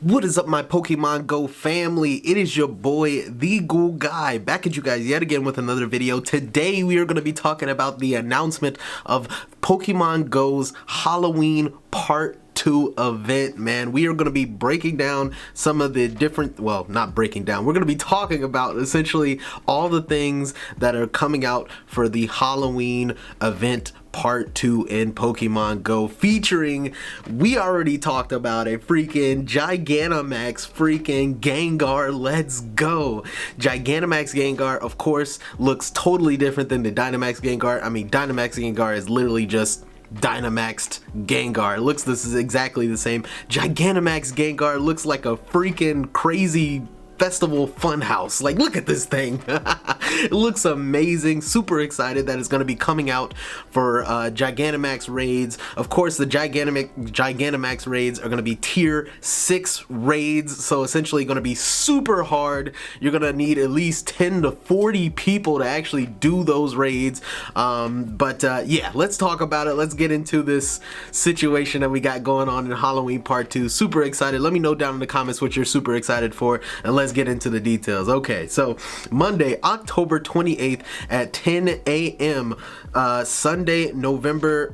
What is up, my Pokemon Go family? It is your boy, the Ghoul Guy, back at you guys yet again with another video. Today we are going to be talking about the announcement of Pokemon Go's Halloween Part 2 event, man. We are going to be breaking down some of the different, well, not breaking down, we're going to be talking about essentially all the things that are coming out for the Halloween event Part 2 in Pokemon Go, featuring, we already talked about it, freaking Gigantamax freaking Gengar. Let's go. Gigantamax Gengar, of course, looks totally different than the Dynamax Gengar. I mean, Dynamax Gengar is literally just Dynamaxed Gengar. This is exactly the same. Gigantamax Gengar looks like a freaking crazy festival funhouse. Like, look at this thing. It looks amazing. Super excited that it's going to be coming out for Gigantamax raids. Of course, the Gigantamax raids are going to be tier 6 raids, so essentially going to be super hard. You're going to need at least 10 to 40 people to actually do those raids. Yeah, let's talk about it. Let's get into this situation that we got going on in Halloween Part 2. Super excited. Let me know down in the comments what you're super excited for, and let's get into the details. Okay, so Monday, October 28th at 10 a.m. Sunday, Sunday, November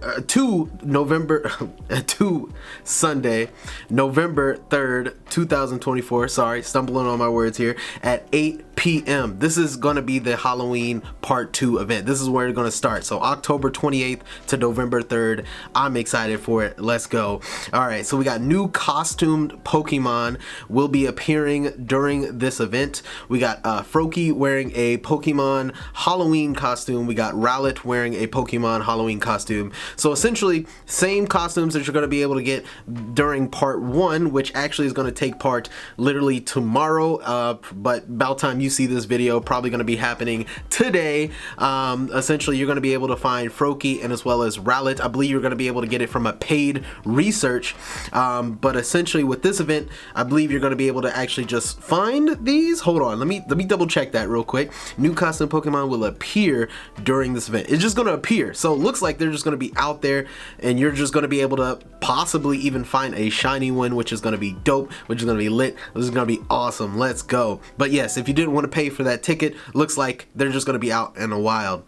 3rd, 2024. Sorry, stumbling on my words here. At 8 p.m. This is going to be the Halloween Part 2 event. This is where it's going to start. So October 28th to November 3rd. I'm excited for it. Let's go. All right, so we got new costumed Pokemon will be appearing during this event. We got Froakie wearing a Pokemon Halloween costume. We got Rowlet wearing a Pokemon Halloween costume. So essentially, same costumes that you're going to be able to get during Part 1, which actually is going to take part literally tomorrow, but about time you see this video, probably going to be happening today. Essentially, you're going to be able to find Froakie and as well as Rowlet. I believe you're going to be able to get it from a paid research, but essentially with this event, I believe you're going to be able to actually just find these. Hold on, let me double check that real quick. New custom Pokemon will appear during this event. It's just going to appear, so it looks like they're just going to be out there and you're just going to be able to possibly even find a shiny one, which is going to be dope, which is going to be lit. This is going to be awesome. Let's go. But yes, if you didn't want to pay for that ticket, looks like they're just going to be out in the wild.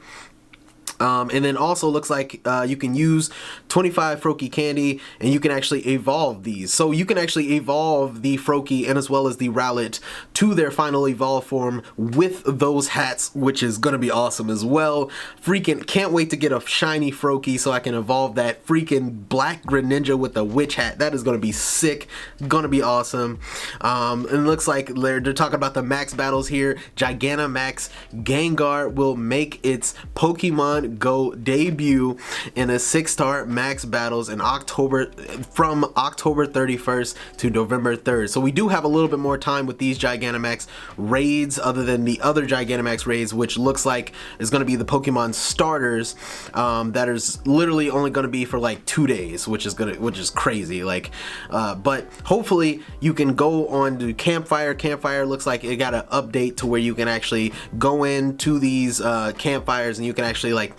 And then also looks like you can use 25 Froakie candy and you can actually evolve these. So you can actually evolve the Froakie and as well as the Rowlet to their final evolve form with those hats, which is going to be awesome as well. Freaking can't wait to get a shiny Froakie so I can evolve that freaking black Greninja with a witch hat. That is going to be sick. Going to be awesome. And it looks like they're talking about the max battles here. Gigantamax Gengar will make its Pokemon Go debut in a 6-star max battles in October, from October 31st to November 3rd. So we do have a little bit more time with these Gigantamax raids other than the other Gigantamax raids, which looks like is going to be the Pokemon starters, that is literally only going to be for like 2 days, which is crazy. Like, but hopefully you can go on to Campfire. Campfire looks like it got an update to where you can actually go into these campfires and you can actually, like,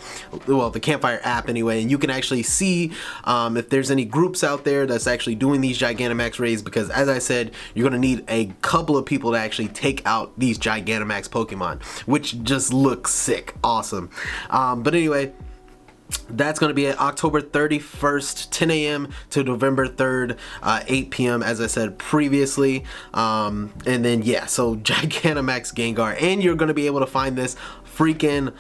well, the Campfire app anyway, and you can actually see if there's any groups out there that's actually doing these Gigantamax raids, because as I said, you're going to need a couple of people to actually take out these Gigantamax Pokemon, which just looks sick. Awesome. But anyway, that's going to be at October 31st, 10 a.m. to November 3rd, 8 p.m. as I said previously. And then, yeah, so Gigantamax Gengar. And you're going to be able to find this freaking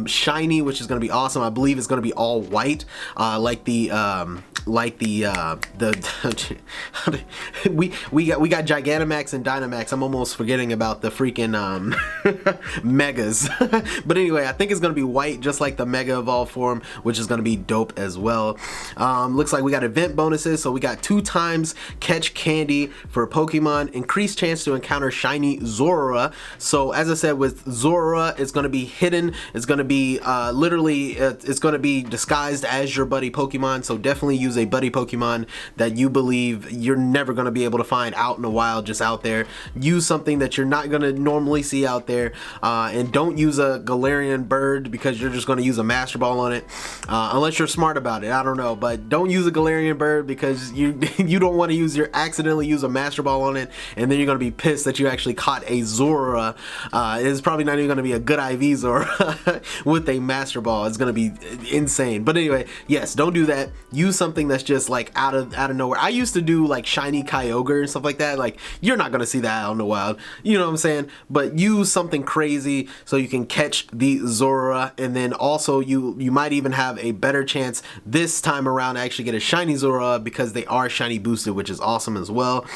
shiny, which is going to be awesome. I believe it's going to be all white, like the we got Gigantamax and Dynamax. I'm almost forgetting about the freaking megas. But anyway, I think it's going to be white, just like the mega evolve form, which is going to be dope as well. Looks like we got event bonuses. So we got 2 times catch candy for Pokemon, increased chance to encounter shiny Zorora. So as I said, with Zorora, it's going to be hidden. It's going to be literally, it's going to be disguised as your buddy Pokemon. So definitely use a buddy Pokemon that you believe you're never going to be able to find out in the wild, just out there. Use something that you're not going to normally see out there, and don't use a Galarian bird because you're just going to use a Master Ball on it, unless you're smart about it. I don't know, but don't use a Galarian bird because you you don't want to accidentally use a Master Ball on it, and then you're going to be pissed that you actually caught a Zora. It's probably not even going to be a good IV Zora with a Master Ball. It's going to be insane. But anyway, yes, don't do that. Use something that's just like out of nowhere. I used to do like shiny Kyogre and stuff like that. Like, you're not going to see that out in the wild, you know what I'm saying? But use something crazy so you can catch the Zora, and then also you might even have a better chance this time around to actually get a shiny Zora because they are shiny boosted, which is awesome as well.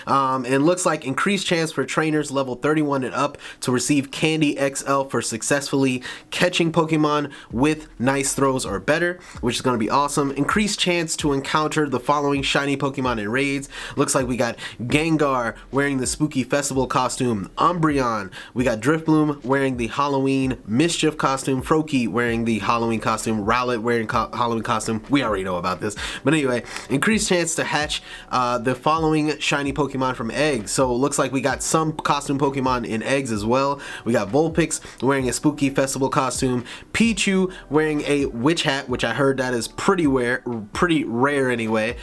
And looks like increased chance for trainers level 31 and up to receive Candy XL for successfully catching Pokemon with nice throws or better, which is going to be awesome. Increased chance to encounter the following shiny Pokemon in raids. Looks like we got Gengar wearing the Spooky Festival costume, Umbreon, we got Drifbloom wearing the Halloween Mischief costume, Froakie wearing the Halloween costume, Rowlet wearing Halloween costume. We already know about this, but anyway, increased chance to hatch the following shiny Pokemon from eggs. So it looks like we got some costume Pokemon in eggs as well. We got Vulpix wearing a Spooky Festival costume, Pichu wearing a witch hat, which I heard that is pretty rare anyway.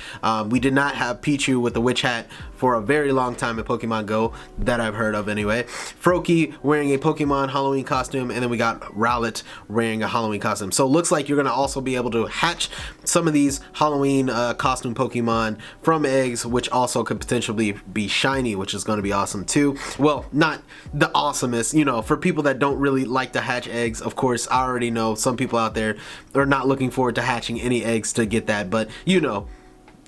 We did not have Pichu with the witch hat for a very long time in Pokemon Go that I've heard of anyway. Froakie wearing a Pokemon Halloween costume, and then we got Rowlet wearing a Halloween costume. So it looks like you're going to also be able to hatch some of these Halloween costume Pokemon from eggs, which also could potentially be shiny, which is going to be awesome too. Well, not the awesomest, you know, for people that don't really like to hatch eggs. Of course, I already know some people out there are not looking forward to hatching any eggs to get that, but you know,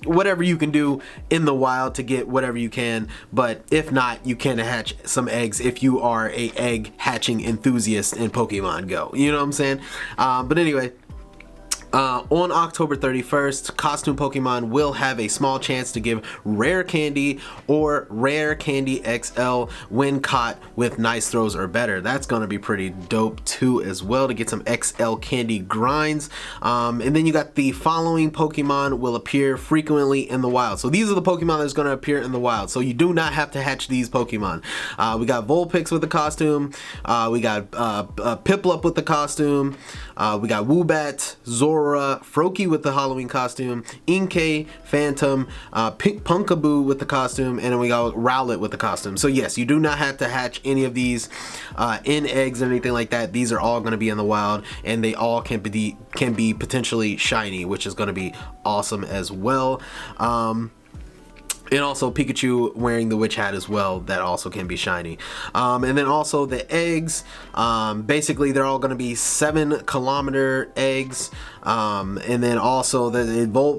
whatever you can do in the wild to get whatever you can. But if not, you can hatch some eggs if you are a egg hatching enthusiast in Pokemon Go, you know what I'm saying? But anyway, on October 31st, costume Pokemon will have a small chance to give rare candy or rare candy XL when caught with nice throws or better. That's going to be pretty dope too as well, to get some XL candy grinds. And then you got the following Pokemon will appear frequently in the wild. So these are the Pokemon that's going to appear in the wild. So you do not have to hatch these Pokemon. We got Vulpix with the costume. We got Piplup with the costume. We got Woobat, Zora, Froakie with the Halloween costume, Inkay, Phantom, Punkaboo with the costume, and then we got Rowlet with the costume. So yes, you do not have to hatch any of these in eggs or anything like that. These are all going to be in the wild, and they all can be potentially shiny, which is going to be awesome as well. And also Pikachu wearing the witch hat as well, that also can be shiny. And then also the eggs, basically they're all going to be 7-kilometer eggs. And then also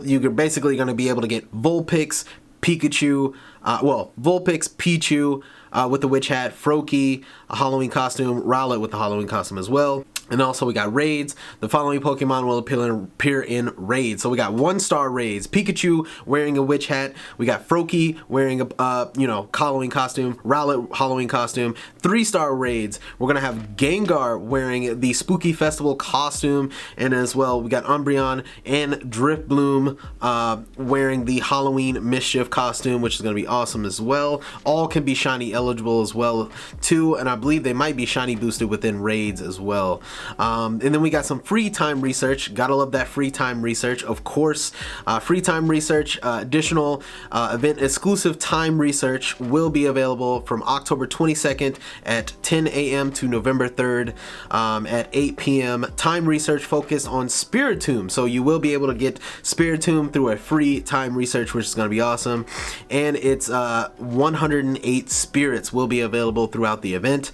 you're basically going to be able to get Vulpix, Pikachu, Vulpix, Pichu with the witch hat, Froakie, a Halloween costume, Rowlet with the Halloween costume as well. And also we got raids. The following Pokemon will appear in raids. So we got 1-star raids. Pikachu wearing a witch hat. We got Froakie wearing a Halloween costume. Rowlet Halloween costume. 3-star raids. We're gonna have Gengar wearing the Spooky Festival costume, and as well we got Umbreon and Drifbloom wearing the Halloween Mischief costume, which is gonna be awesome as well. All can be shiny eligible as well too, and I believe they might be shiny boosted within raids as well. And then we got some free time research. Gotta love that free time research, of course. Free time research, additional event exclusive time research will be available from October 22nd at 10 a.m. to November 3rd at 8 p.m. Time research focused on Spiritomb. So you will be able to get Spiritomb through a free time research, which is going to be awesome. And it's 108 spirits will be available throughout the event.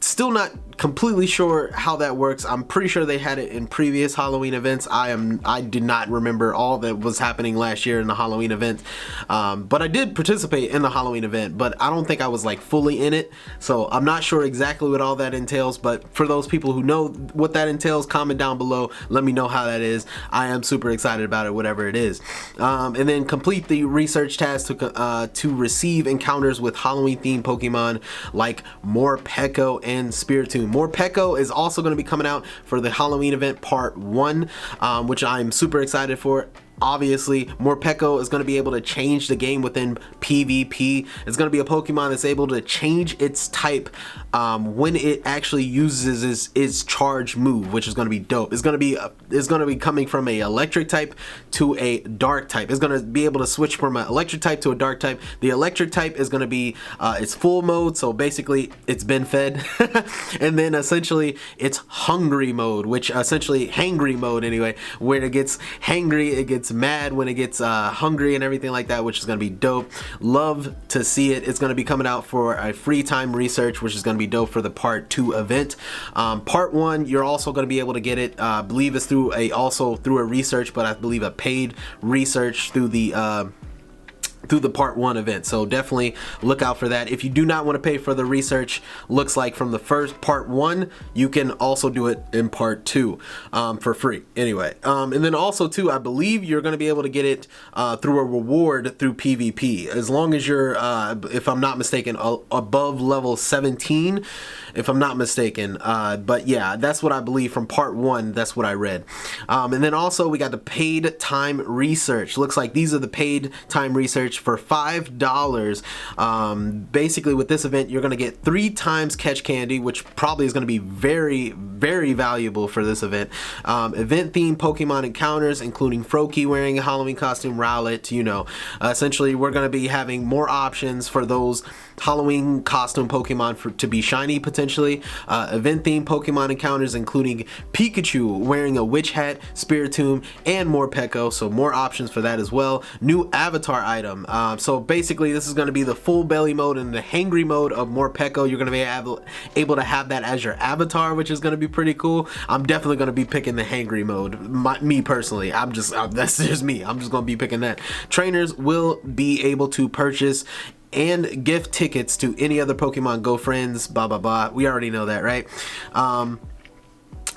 Still not completely sure how that works. I'm pretty sure they had it in previous Halloween events. I did not remember all that was happening last year in the Halloween event, but I did participate in the Halloween event, but I don't think I was like fully in it, so I'm not sure exactly what all that entails. But for those people who know what that entails, comment down below, let me know how that is. I am super excited about it, whatever it is. And then complete the research task to receive encounters with Halloween themed Pokemon like Morpeko and Spiritomb. Morpeko is also going to be coming out for the Halloween event part 1, which I'm super excited for. Obviously, Morpeko is going to be able to change the game within PvP. It's going to be a Pokemon that's able to change its type when it actually uses its charge move, which is going to be dope. It's going to be coming from a electric type to a dark type. It's going to be able to switch from an electric type to a dark type. The electric type is going to be its full mode, so basically it's been fed. And then essentially it's hungry mode, which essentially hangry mode anyway, where it gets hangry, it gets mad when it gets hungry and everything like that, which is going to be dope. Love to see it. It's going to be coming out for a free time research, which is going to be dope for the part 2 event. Part 1, you're also going to be able to get it, I believe it's also through a research, but I believe a paid research through the part 1 event, so definitely look out for that. If you do not want to pay for the research, looks like from the first part 1, you can also do it in part 2 for free anyway. And then also too, I believe you're going to be able to get it through a reward through PvP, as long as you're if I'm not mistaken above level 17, if I'm not mistaken. But yeah, that's what I believe from part 1. That's what I read. And then also we got the paid time research. Looks like these are the paid time research for $5. Basically with this event, you're going to get 3 times catch candy, which probably is going to be very, very valuable for this event. Event themed Pokemon encounters, including Froakie wearing a Halloween costume, Rowlet, you know. Essentially, we're going to be having more options for those Halloween costume Pokemon to be shiny potentially. Event themed Pokemon encounters, including Pikachu wearing a witch hat, Spiritomb, and Morpeko, so more options for that as well. New avatar item. So basically this is going to be the full belly mode and the hangry mode of Morpeko. You're going to be able to have that as your avatar, which is going to be pretty cool. I'm definitely going to be picking the hangry mode, me personally. That's just me. I'm just going to be picking that. Trainers will be able to purchase and gift tickets to any other Pokemon Go friends, blah blah blah. We already know that, right?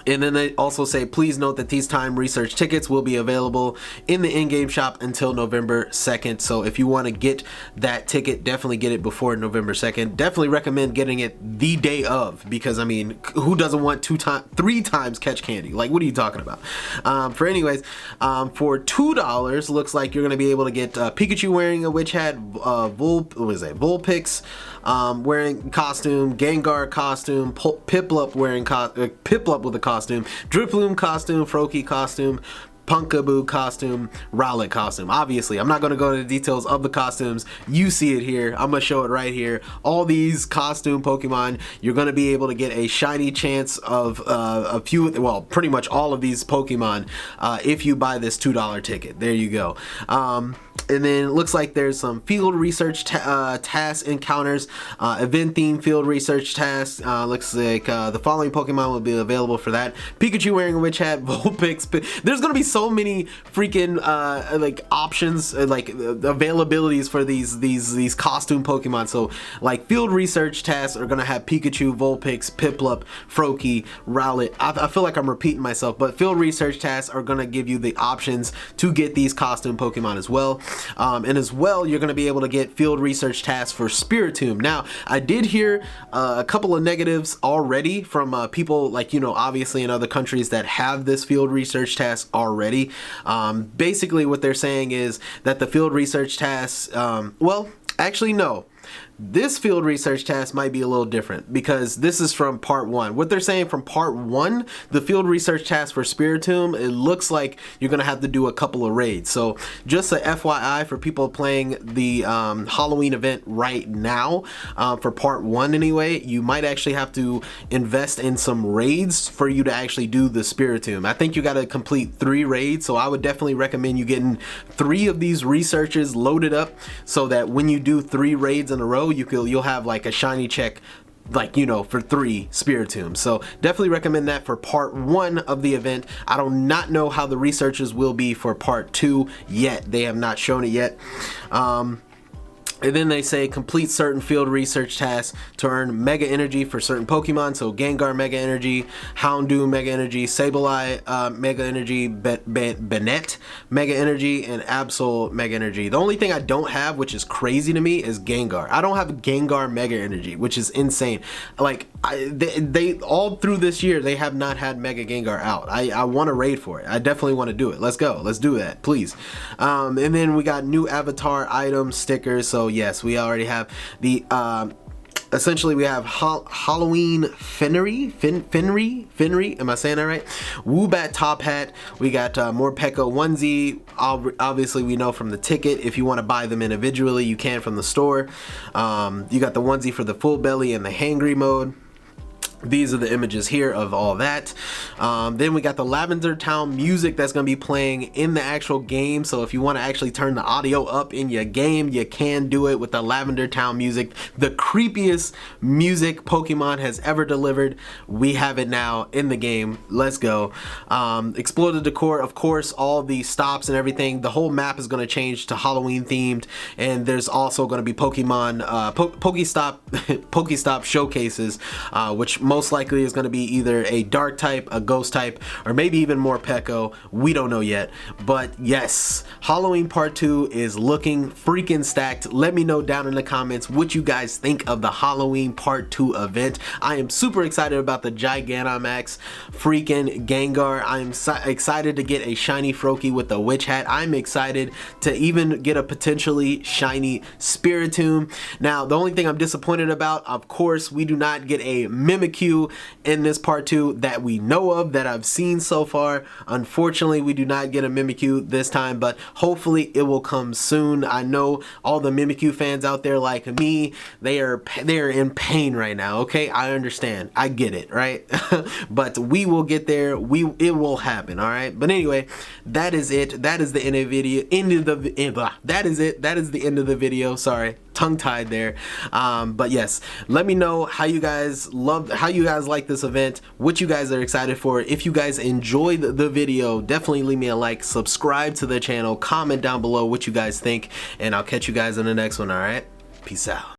And then they also say, please note that these time research tickets will be available in the in-game shop until November 2nd. So if you want to get that ticket, definitely get it before November 2nd. Definitely recommend getting it the day of, because I mean, who doesn't want 3 times catch candy? Like, what are you talking about? For $2, looks like you're going to be able to get Pikachu wearing a witch hat, Vulpix wearing costume, Gengar costume, Piplup wearing Piplup with a costume, Driploom costume, Froakie costume, Punkaboo costume, Rowlet costume. Obviously, I'm not going to go into the details of the costumes. You see it here. I'm going to show it right here. All these costume Pokemon, you're going to be able to get a shiny chance of pretty much all of these Pokemon if you buy this $2 ticket. There you go. And then it looks like there's some field research task encounters, event themed field research tasks. Looks like the following Pokemon will be available for that: Pikachu wearing a witch hat, Vulpix. There's gonna be so many freaking like options, like availabilities for these costume Pokemon. So like field research tasks are gonna have Pikachu, Vulpix, Piplup, Froakie, Rowlet. I feel like I'm repeating myself, but field research tasks are gonna give you the options to get these costume Pokemon as well. And as well, you're going to be able to get field research tasks for Spiritomb. Now, I did hear a couple of negatives already from people, like, you know, obviously in other countries that have this field research task already. Basically, what they're saying is that the field research tasks, well, actually, no. This field research task might be a little different, because this is from part 1. What they're saying from part 1, the field research task for Spiritomb, it looks like you're going to have to do a couple of raids. So just a FYI for people playing the Halloween event right now, for part 1 anyway, you might actually have to invest in some raids for you to actually do the Spiritomb. I think you got to complete 3 raids, so I would definitely recommend you getting 3 of these researches loaded up, so that when you do 3 raids in a row, you'll have like a shiny check like, you know, for 3 Spiritombs. So definitely recommend that for part 1 of the event. I do not know how the researches will be for part 2 yet. They have not shown it yet. And then they say complete certain field research tasks to earn Mega Energy for certain Pokemon. So Gengar Mega Energy, Houndoom Mega Energy, Sableye Mega Energy, Bennett Mega Energy, and Absol Mega Energy. The only thing I don't have, which is crazy to me, is Gengar. I don't have Gengar Mega Energy, which is insane. Like, they all through this year, they have not had Mega Gengar out. I want to raid for it. I definitely want to do it. Let's go. Let's do that, please. And then we got new avatar items, stickers. So yes, we already have the essentially we have Halloween Fenry, am I saying that right? Woobat top hat. We got more Pekka onesie. Obviously we know from the ticket, if you want to buy them individually, you can from the store. You got the onesie for the full belly and the hangry mode. These are the images here of all that. Then we got the Lavender Town music that's going to be playing in the actual game. So if you want to actually turn the audio up in your game, you can do it with the Lavender Town music. The creepiest music Pokemon has ever delivered. We have it now in the game. Let's go. Explore the decor. Of course, all the stops and everything. The whole map is going to change to Halloween themed. And there's also going to be Pokemon Pokestop showcases, which most likely is going to be either a dark type, a ghost type, or maybe even more Pekko. We don't know yet. But yes, Halloween Part 2 is looking freaking stacked. Let me know down in the comments what you guys think of the Halloween Part 2 event. I am super excited about the Gigantamax freaking Gengar. I'm excited to get a shiny Froakie with the witch hat. I'm excited to even get a potentially shiny Spiritomb. Now, the only thing I'm disappointed about, of course, we do not get a Mimikyu in this part 2 that we know of, that I've seen so far. Unfortunately, we do not get a Mimikyu this time, but hopefully it will come soon. I know all the Mimikyu fans out there like me, they are in pain right now, okay? I understand. I get it, right? But we will get there. It will happen, all right? But anyway, that is it. That is the end of the video. That is it. That is the end of the video. Sorry, tongue-tied there. But yes, let me know how you guys like this event, what you guys are excited for. If you guys enjoyed the video, definitely leave me a like, subscribe to the channel, comment down below what you guys think, and I'll catch you guys in the next one. All right, peace out.